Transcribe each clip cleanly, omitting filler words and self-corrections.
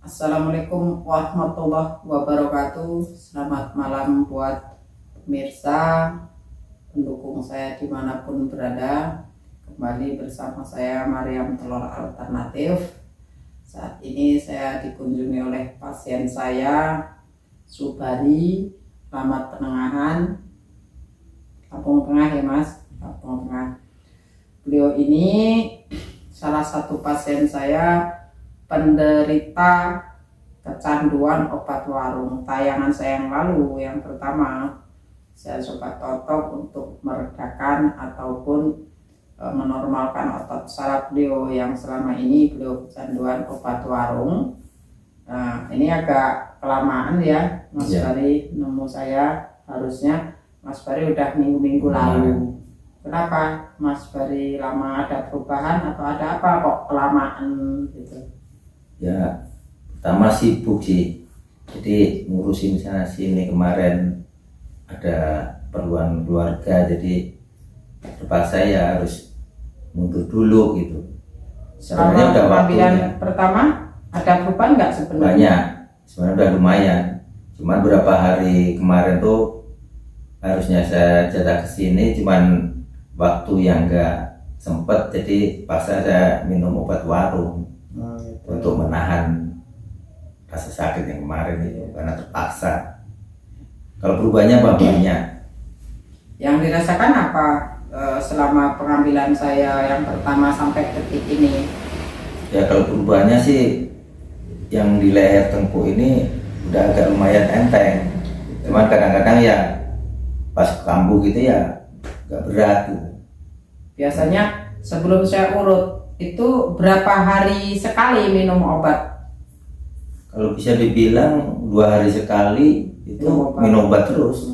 Assalamualaikum warahmatullahi wabarakatuh. Selamat malam buat pemirsa, pendukung saya dimanapun berada. Kembali bersama saya Mariam Telur Alternatif. Saat ini saya dikunjungi oleh pasien saya, Subari, Lamat Penengahan, Lampung Tengah ya Mas, Lampung Tengah. Beliau ini salah satu pasien saya penderita kecanduan obat warung. Tayangan saya yang lalu, yang pertama, saya coba totok untuk meredakan ataupun menormalkan otot saraf beliau yang selama ini beliau kecanduan obat warung. Nah, ini agak kelamaan ya Mas Bari nemu saya, harusnya Mas Bari udah minggu-minggu lalu. Kenapa Mas Bari lama, ada perubahan atau ada apa kok kelamaan gitu? Ya, pertama sibuk sih, jadi ngurusin sana sini. Kemarin ada keperluan keluarga, jadi terpaksa ya harus mundur dulu gitu. Sebenarnya udah pengambilan pertama ada perubahan nggak sebenarnya? Banyak, sebenarnya udah lumayan. Cuman beberapa hari kemarin tuh harusnya saya jatah kesini, cuman waktu yang nggak sempet, jadi paksa saya minum obat warung untuk menahan rasa sakit yang kemarin itu, karena terpaksa. Kalau perubahannya apa banyak? Yang dirasakan apa selama pengambilan saya yang pertama sampai detik ini? Ya kalau perubahannya sih yang di leher tengkuk ini udah agak lumayan enteng. Cuman kadang-kadang ya pas kambuh gitu ya agak berat gitu. Biasanya sebelum saya urut itu berapa hari sekali minum obat? Kalau bisa dibilang 2 hari sekali itu minum obat terus.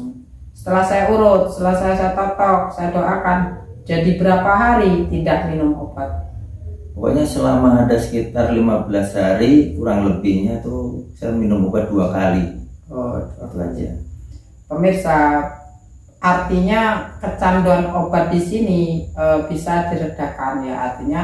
Setelah saya urut, setelah saya totok, saya doakan, jadi berapa hari tidak minum obat? Pokoknya selama ada sekitar 15 hari kurang lebihnya tuh saya minum obat 2 kali. Oh, itu aja. Pemirsa, artinya kecanduan obat di sini bisa diredakan ya, artinya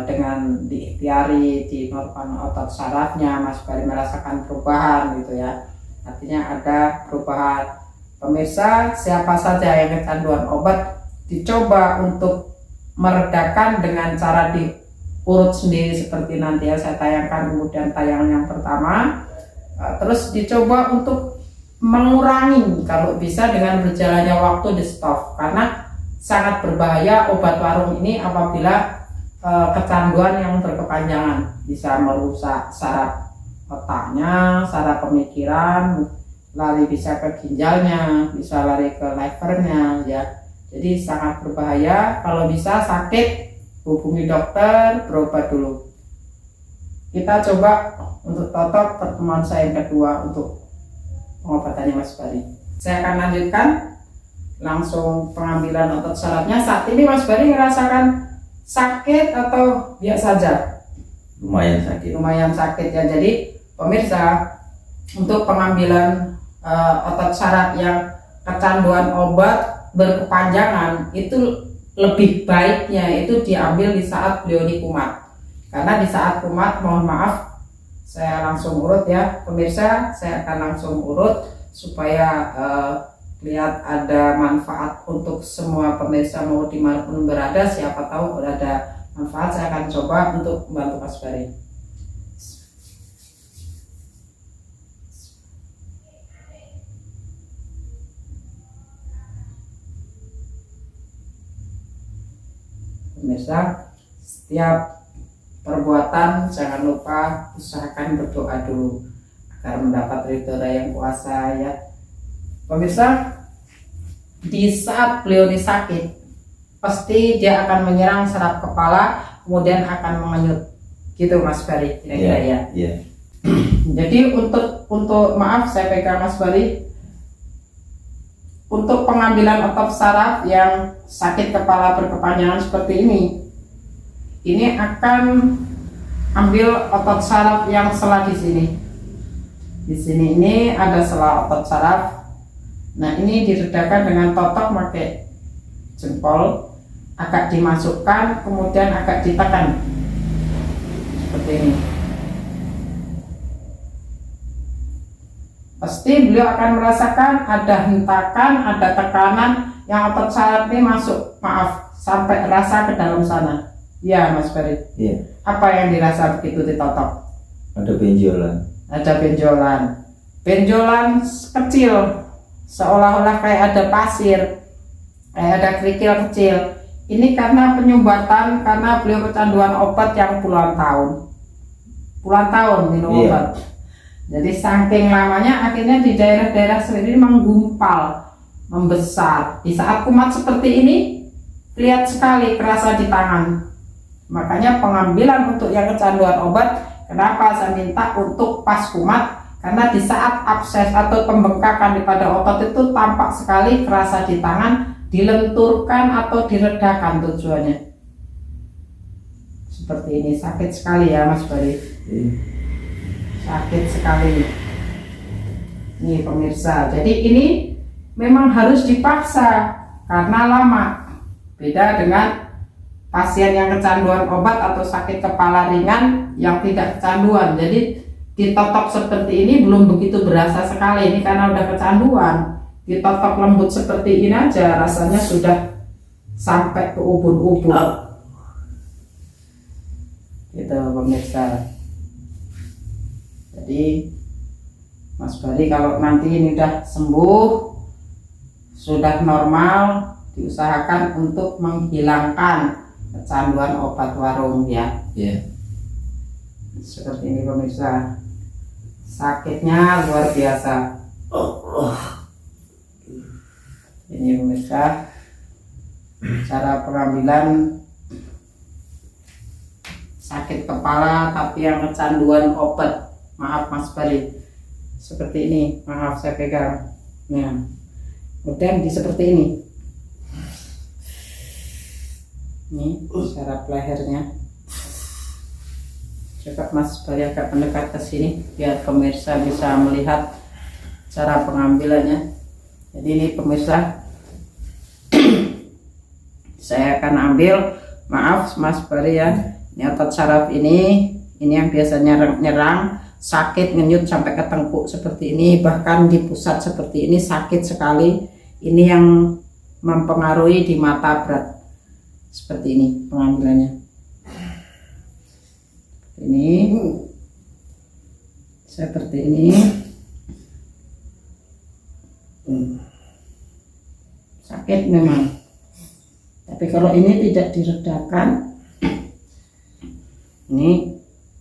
dengan diikhtiari, dinormalkan otot sarafnya, Mas Bari merasakan perubahan gitu ya. Artinya ada perubahan. Pemirsa, siapa saja yang kecanduan obat, dicoba untuk meredakan dengan cara diurut sendiri seperti nanti ya saya tayangkan, kemudian tayangan yang pertama. Terus dicoba untuk mengurangi kalau bisa dengan berjalannya waktu di stop, karena sangat berbahaya obat warung ini apabila kecanduan yang berkepanjangan, bisa merusak saraf otaknya, saraf pemikiran, lari bisa ke ginjalnya, bisa lari ke levernya ya. Jadi sangat berbahaya. Kalau bisa sakit, hubungi dokter, berobat dulu. Kita coba untuk totok pertemuan saya yang kedua untuk pengobatannya Mas Bari. Saya akan lanjutkan langsung pengambilan otot sarafnya. Saat ini Mas Bari merasakan sakit atau biasa saja? Lumayan sakit. Lumayan sakit ya. Jadi pemirsa, untuk pengambilan otot saraf yang kecanduan obat berkepanjangan itu lebih baiknya itu diambil di saat beliau di kumat. Karena di saat kumat, mohon maaf, saya langsung urut ya pemirsa, saya akan langsung urut supaya lihat ada manfaat untuk semua pemirsa mau dimanapun berada. Siapa tahu ada manfaat, saya akan coba untuk membantu Mas Bari. Pemirsa, setiap perbuatan jangan lupa usahakan berdoa dulu agar mendapat ridho yang kuasa ya. Pemirsa, di saat beliau sakit, pasti dia akan menyerang saraf kepala, kemudian akan mengenyut, gitu Mas Bari, kira-kira ya. Yeah. Jadi untuk maaf saya pegang Mas Bari, untuk pengambilan otot saraf yang sakit kepala berkepanjangan seperti ini akan ambil otot saraf yang sela di sini. Di sini ini ada sela otot saraf. Nah, ini diredakan dengan totok pakai jempol, agak dimasukkan, kemudian agak ditekan seperti ini. pasti beliau akan merasakan ada hentakan, ada tekanan yang otot saraf ini masuk, maaf, sampai rasa ke dalam sana. Ya Mas Ferry. Iya. Apa yang dirasa begitu ditotok? Ada benjolan. Ada benjolan. Benjolan kecil, seolah-olah kayak ada pasir, kayak ada kerikil kecil. Ini karena penyumbatan, karena beliau kecanduan obat yang puluhan tahun minum obat. Jadi saking lamanya akhirnya di daerah-daerah seperti ini menggumpal, membesar. Di saat kumat seperti ini, lihat sekali kerasa di tangan. Makanya pengambilan untuk yang kecanduan obat, kenapa saya minta untuk pas kumat? Karena di saat abses atau pembengkakan di pada otot itu tampak sekali kerasa di tangan, dilenturkan atau diredakan tujuannya. Seperti ini, sakit sekali ya Mas Bari. Sakit sekali. Nih pemirsa, jadi ini memang harus dipaksa karena lama. Beda dengan pasien yang kecanduan obat atau sakit kepala ringan yang tidak kecanduan. Jadi ditotok seperti ini belum begitu berasa sekali, ini karena udah kecanduan. Ditotok lembut seperti ini aja rasanya sudah sampai ke ubun-ubun. Gitu pemirsa. Jadi Mas Bari kalau nanti ini udah sembuh, sudah normal, diusahakan untuk menghilangkan kecanduan obat warung ya. Seperti ini pemirsa, sakitnya luar biasa. Ini pemirsa, cara pengambilan sakit kepala tapi yang kecanduan obat. Maaf Mas Bari, seperti ini, maaf saya pegang. Nah, kemudian di seperti ini. Ini saraf lehernya. Coba Mas Bari agak mendekat ke sini biar pemirsa bisa melihat cara pengambilannya. Jadi ini pemirsa, saya akan ambil, maaf Mas Bari ya, ini otot saraf ini yang biasanya nyerang, sakit ngenyut sampai ke tengkuk seperti ini, bahkan di pusat seperti ini sakit sekali. Ini yang mempengaruhi di mata berat. Seperti ini pengambilannya. Ini seperti ini. Sakit memang. Tapi kalau ini tidak diredakan, ini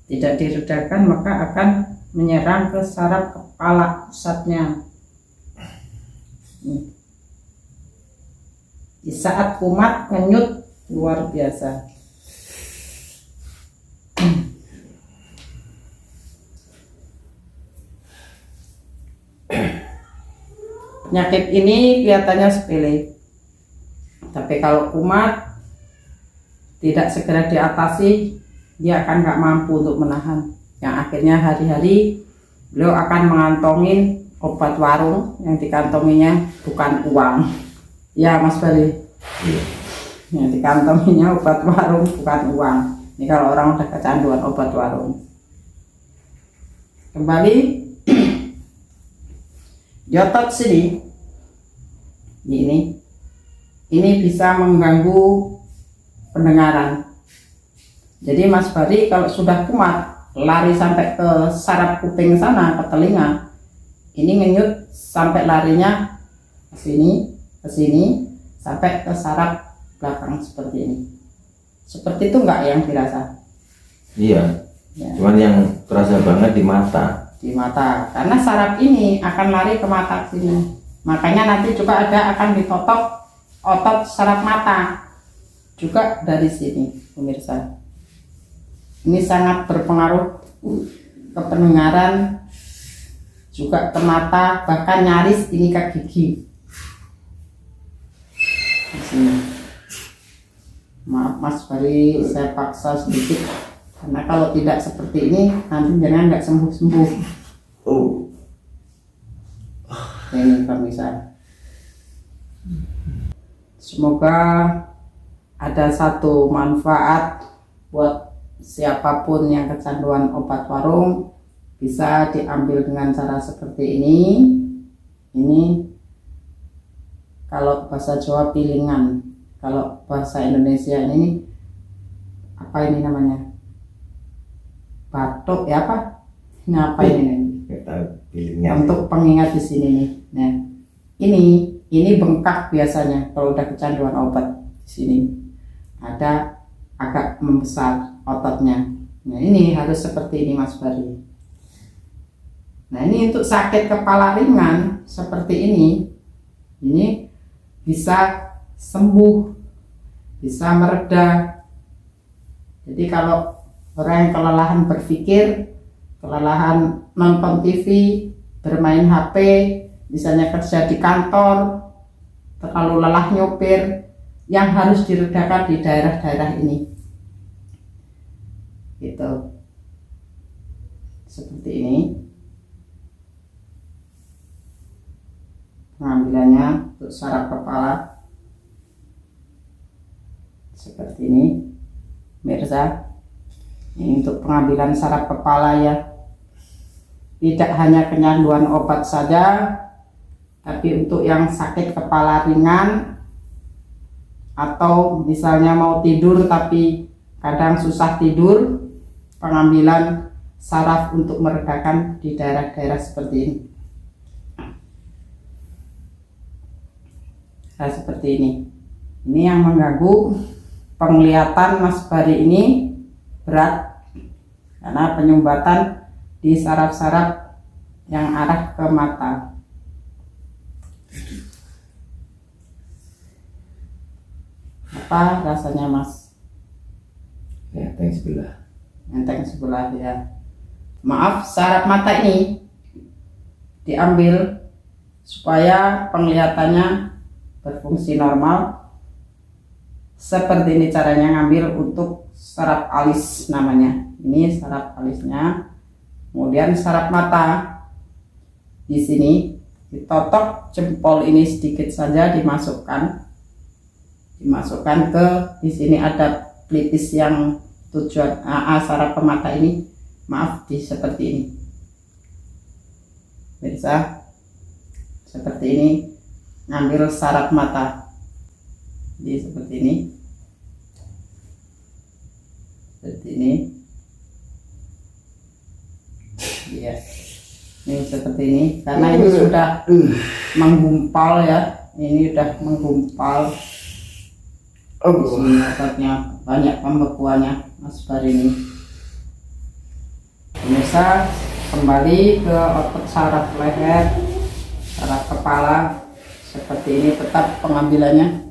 tidak diredakan, maka akan menyerang ke saraf kepala pusatnya. Di saat kumat ngenyut luar biasa. Penyakit ini kelihatannya sepele, tapi kalau kumat tidak segera diatasi, dia akan nggak mampu untuk menahan. Yang akhirnya hari-hari beliau akan mengantongin obat warung, yang dikantonginya bukan uang. Ya Mas Bari, yang dikantonginya obat warung bukan uang. Ini kalau orang udah kecanduan obat warung. Kembali di otot sini, ini bisa mengganggu pendengaran. Jadi Mas Bari kalau sudah kumat, lari sampai ke saraf kuping sana, ke telinga, ini ngenyut sampai larinya ke sini sampai ke saraf belakang seperti ini. Seperti itu enggak yang dirasa? Iya. Ya. Cuman yang terasa banget di mata. Di mata, karena saraf ini akan lari ke mata sini. Makanya nanti juga akan ditotok otot saraf mata juga dari sini, pemirsa. Ini sangat berpengaruh ke pendengaran, juga ke mata, bahkan nyaris ini ke gigi. Di sini. Maaf Mas Bari, saya paksa sedikit, karena kalau tidak seperti ini nanti jangan nggak sembuh-sembuh. Ini pemirsa. Semoga ada satu manfaat buat siapapun yang kecanduan obat warung, Bisa diambil dengan cara seperti ini. Ini kalau bahasa Jawa pilingan, kalau bahasa Indonesia ini apa ini namanya? Batuk ya apa? Ngapain ini? Untuk pengingat di sini nih. Nah, ini bengkak biasanya kalau udah kecanduan obat. Di sini ada agak membesar ototnya. Nah, ini harus seperti ini Mas Bari. Nah, ini untuk sakit kepala ringan seperti ini bisa sembuh, bisa mereda. Jadi kalau orang yang kelelahan berpikir, kelelahan nonton TV, bermain HP, misalnya kerja di kantor, terlalu lelah nyopir, yang harus diredakan di daerah-daerah ini. Gitu. Seperti ini. Pengambilannya untuk saraf kepala seperti ini, Mirza. Ini untuk pengambilan saraf kepala ya. Tidak hanya kecanduan obat saja, tapi untuk yang sakit kepala ringan atau misalnya mau tidur tapi kadang susah tidur, pengambilan saraf untuk meredakan di daerah-daerah seperti ini. Nah, seperti ini. Ini yang mengganggu penglihatan Mas Bari ini berat karena penyumbatan di saraf-saraf yang arah ke mata. Apa rasanya Mas? Enteng sebelah. Enteng sebelah ya. Maaf, saraf mata ini diambil supaya penglihatannya berfungsi normal. Seperti ini caranya ngambil untuk saraf alis namanya. Ini saraf alisnya. Kemudian saraf mata di sini ditotok jempol ini sedikit saja dimasukkan ke di sini ada pelipis yang tujuan saraf pemata ini. Maaf di seperti ini. Bisa seperti ini. Ngambil saraf mata di seperti ini, ya, ini seperti ini karena ini sudah menggumpal ya, ini sudah menggumpal. Di sini otaknya banyak pembekuannya Mas Bari ini. Pemirsa, kembali ke otot saraf leher, saraf kepala. Seperti ini tetap pengambilannya.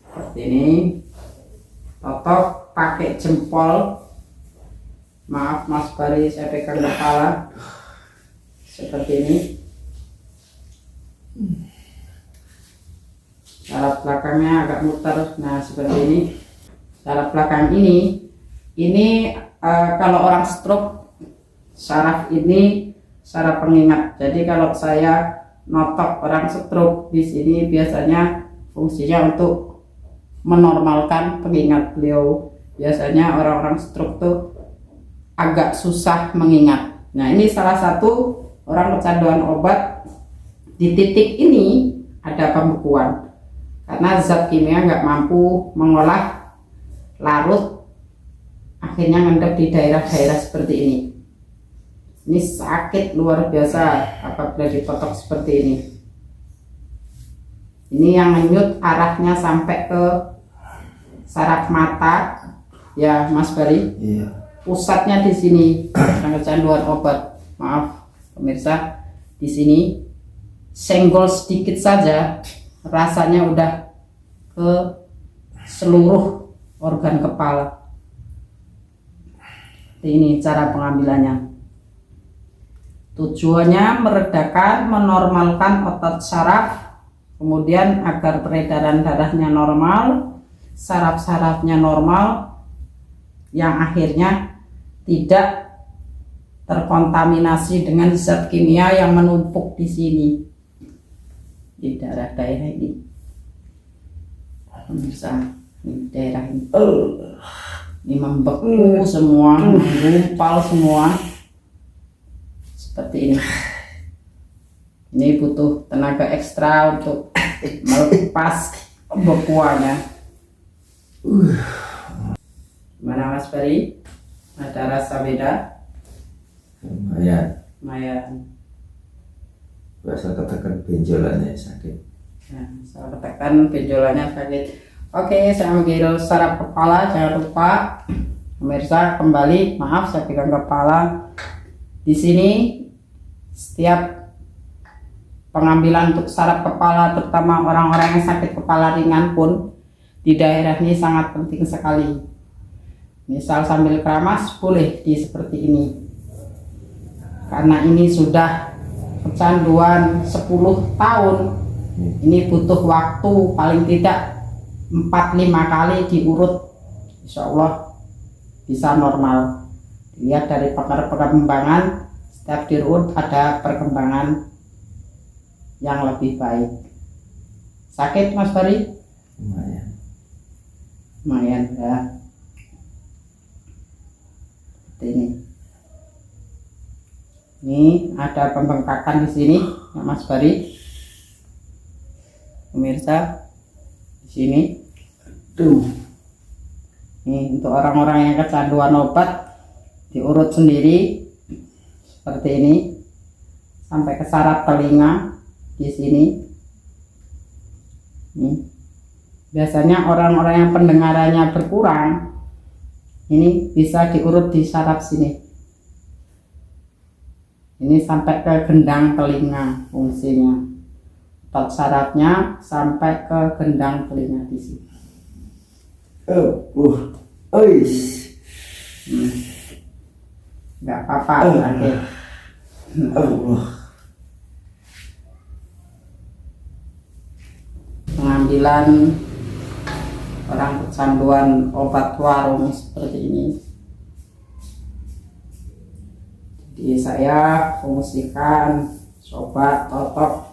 Seperti ini. Totok pakai jempol. Maaf Mas Bari, saya pegang kepala. Seperti ini. Saraf belakangnya agak muter. Nah, seperti ini. Saraf belakang ini kalau orang stroke, saraf ini saraf pengingat. Jadi kalau saya notok orang stroke di sini biasanya fungsinya untuk menormalkan pengingat beliau. Biasanya orang-orang stroke tuh agak susah mengingat. Nah, ini salah satu orang kecanduan obat. Di titik ini ada pembekuan karena zat kimia nggak mampu mengolah larut, akhirnya ngendap di daerah-daerah seperti ini. Ini sakit luar biasa apabila dipotong seperti ini. Ini yang menyut arahnya sampai ke saraf mata, ya Mas Bari. Iya. Pusatnya di sini, kecanduan obat. Maaf pemirsa, di sini senggol sedikit saja, rasanya udah ke seluruh organ kepala. Ini cara pengambilannya. Tujuannya meredakan, menormalkan otot saraf, kemudian agar peredaran darahnya normal, saraf-sarafnya normal, yang akhirnya tidak terkontaminasi dengan zat kimia yang menumpuk di sini, di daerah-daerah ini. Pemirsa, di daerah ini. Ini membeku semua, menggumpal semua seperti ini. Ini butuh tenaga ekstra untuk melepas pembekuannya. Gimana Mas Ferry? Ada rasa beda? Lumayan. Lumayan. Berasa ketekan benjolannya sakit. Nah, saya tekan benjolannya sakit. Oke, saya ambil saraf kepala. Jangan lupa pemirsa, kembali, maaf saya pegang kepala. Di sini setiap pengambilan untuk saraf kepala, terutama orang-orang yang sakit kepala ringan pun di daerah ini sangat penting sekali. Misal sambil keramas boleh di seperti ini, karena ini sudah kecanduan 10 tahun. Ini butuh waktu paling tidak 4-5 kali diurut, insya Allah bisa normal. Dilihat dari perkembangan, setiap diurut ada perkembangan yang lebih baik. Sakit Mas Ferry? Lumayan. Lumayan ya. Seperti ini. Ini ada pembengkakan di sini ya Mas Ferry. Pemirsa, di sini. Tuh. Ini untuk orang-orang yang kecanduan obat diurut sendiri seperti ini sampai ke saraf telinga di sini. Nih. Biasanya orang-orang yang pendengarannya berkurang ini bisa diurut di saraf sini. Ini sampai ke gendang telinga fungsinya. Otot sarafnya sampai ke gendang telinga di sini. Nggak apa-apa sakit. Pengambilan orang kecanduan obat warung seperti ini. Jadi saya fungsikan, coba totok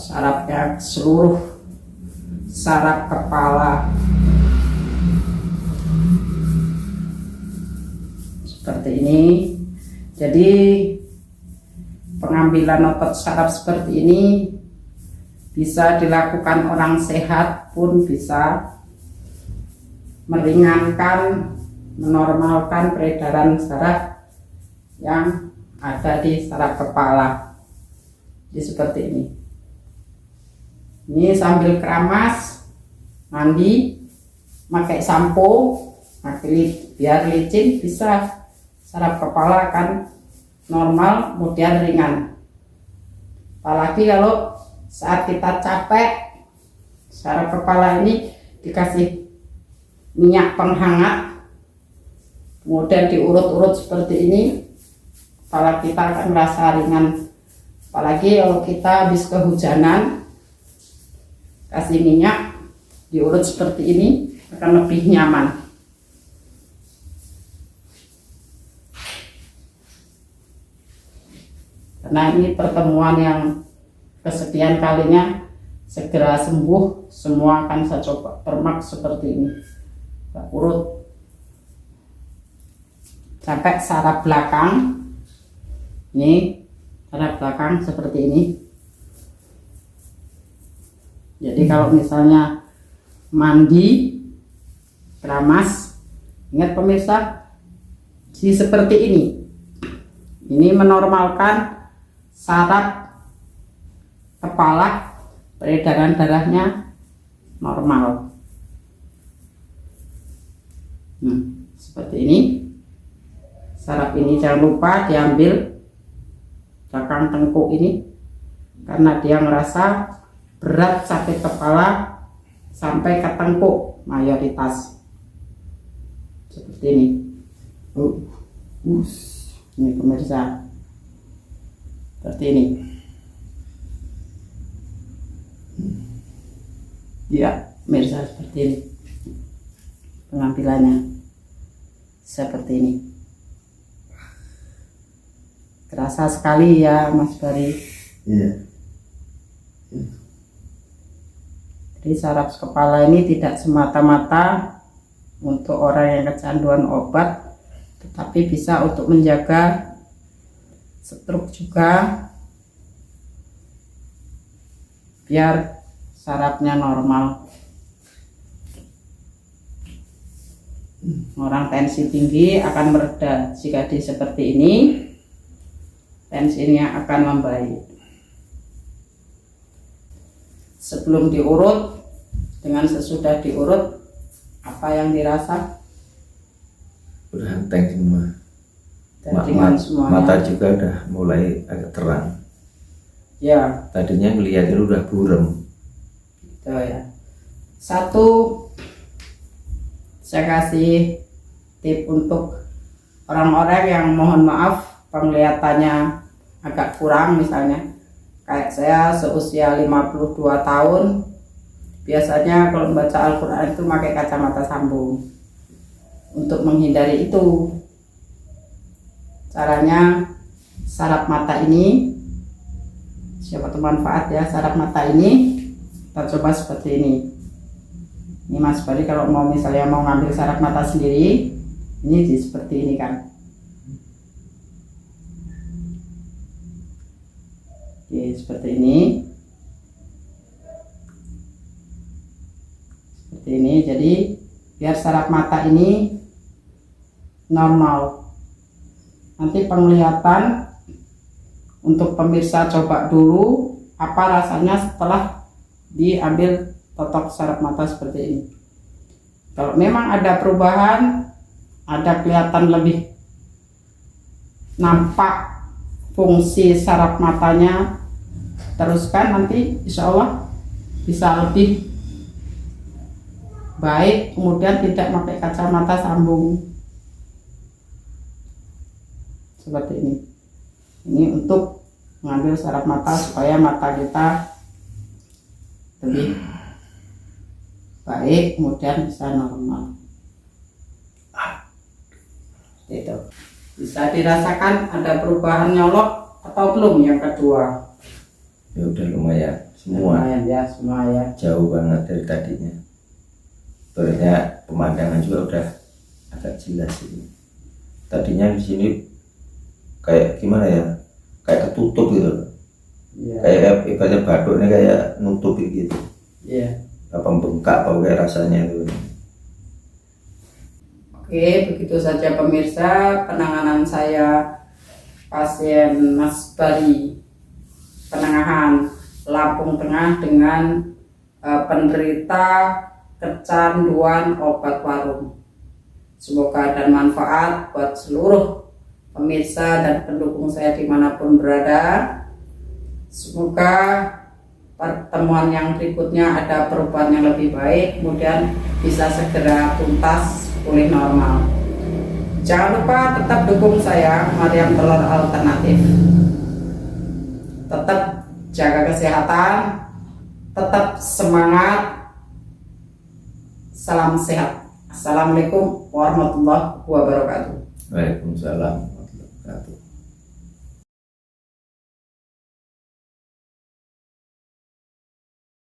sarafnya, seluruh saraf kepala seperti ini. Jadi pengambilan otot saraf seperti ini bisa dilakukan orang sehat pun bisa meringankan, menormalkan peredaran saraf yang ada di saraf kepala. Jadi seperti ini. Ini sambil keramas, mandi, pakai sampo, biar licin, bisa saraf kepala akan normal, kemudian ringan. Apalagi kalau saat kita capek, saraf kepala ini dikasih minyak penghangat, kemudian diurut-urut seperti ini, kepala kita akan merasa ringan. Apalagi kalau kita habis kehujanan, kasih minyak, diurut seperti ini, akan lebih nyaman. Karena ini pertemuan yang kesekian kalinya, segera sembuh, semua akan saya coba permak seperti ini. Saya urut sampai saraf belakang. Ini saraf belakang seperti ini. Jadi kalau misalnya mandi, keramas, ingat pemirsa, seperti ini. Ini menormalkan saraf kepala, peredaran darahnya normal. Seperti ini. Saraf ini jangan lupa diambil belakang tengkuk ini, karena dia ngerasa berat sakit kepala sampai ke tengkuk mayoritas. Seperti ini. Ini pemirsa, seperti ini. Ya, pemirsa, seperti ini pengambilannya, seperti ini. Kerasa sekali ya Mas Ferry. Iya. Jadi saraf kepala ini tidak semata-mata untuk orang yang kecanduan obat, tetapi bisa untuk menjaga stroke juga, biar sarafnya normal. Orang tensi tinggi akan mereda jika seperti ini, tensinya akan membaik. Sebelum diurut dengan sesudah diurut, apa yang dirasa? Udah enteng semua. Semuanya. Mata juga udah mulai agak terang. Ya. Tadinya ngeliatnya udah buram. Gitu ya. Satu, saya kasih tip untuk orang-orang yang mohon maaf penglihatannya agak kurang, misalnya kayak saya seusia 52 tahun, biasanya kalau membaca Al-Quran itu pakai kacamata sambung. Untuk menghindari itu, caranya saraf mata ini, siapa tuh manfaat ya, saraf mata ini kita coba seperti ini. Ini Mas Bari kalau mau misalnya mau ngambil saraf mata sendiri, ini seperti ini kan. Oke, seperti ini. Seperti ini, jadi biar saraf mata ini normal. Nanti penglihatan untuk pemirsa coba dulu apa rasanya setelah diambil totok saraf mata seperti ini. Kalau memang ada perubahan, ada kelihatan lebih nampak fungsi saraf matanya, teruskan, nanti insya Allah bisa lebih baik, kemudian tidak pakai kacamata sambung seperti ini. Ini untuk mengambil saraf mata supaya mata kita lebih baik, kemudian bisa normal. Itu bisa dirasakan ada perubahan nyolok atau belum yang kedua? Ya udah lumayan semua. Lumayan ya, semua ya. Jauh banget dari tadinya. Ternyata pemandangan juga udah agak jelas ini. Tadinya di sini kayak gimana ya, kayak ketutup gitu, ya. Kayak ibaratnya batuknya kayak nutup gitu, ya. Apa bengkak apa kayak rasanya itu. Oke, begitu saja pemirsa penanganan saya pasien Mas Bari, penanganan Lampung Tengah dengan penderita kecanduan obat warung. Semoga ada manfaat buat seluruh pemirsa dan pendukung saya dimanapun berada. Semoga pertemuan yang berikutnya ada perubahan yang lebih baik, kemudian bisa segera tuntas pulih normal. Jangan lupa tetap dukung saya, Mariam Telur Alternatif. Tetap jaga kesehatan, tetap semangat. Salam sehat. Assalamualaikum warahmatullahi wabarakatuh. Waalaikumsalam warahmatullahi wabarakatuh.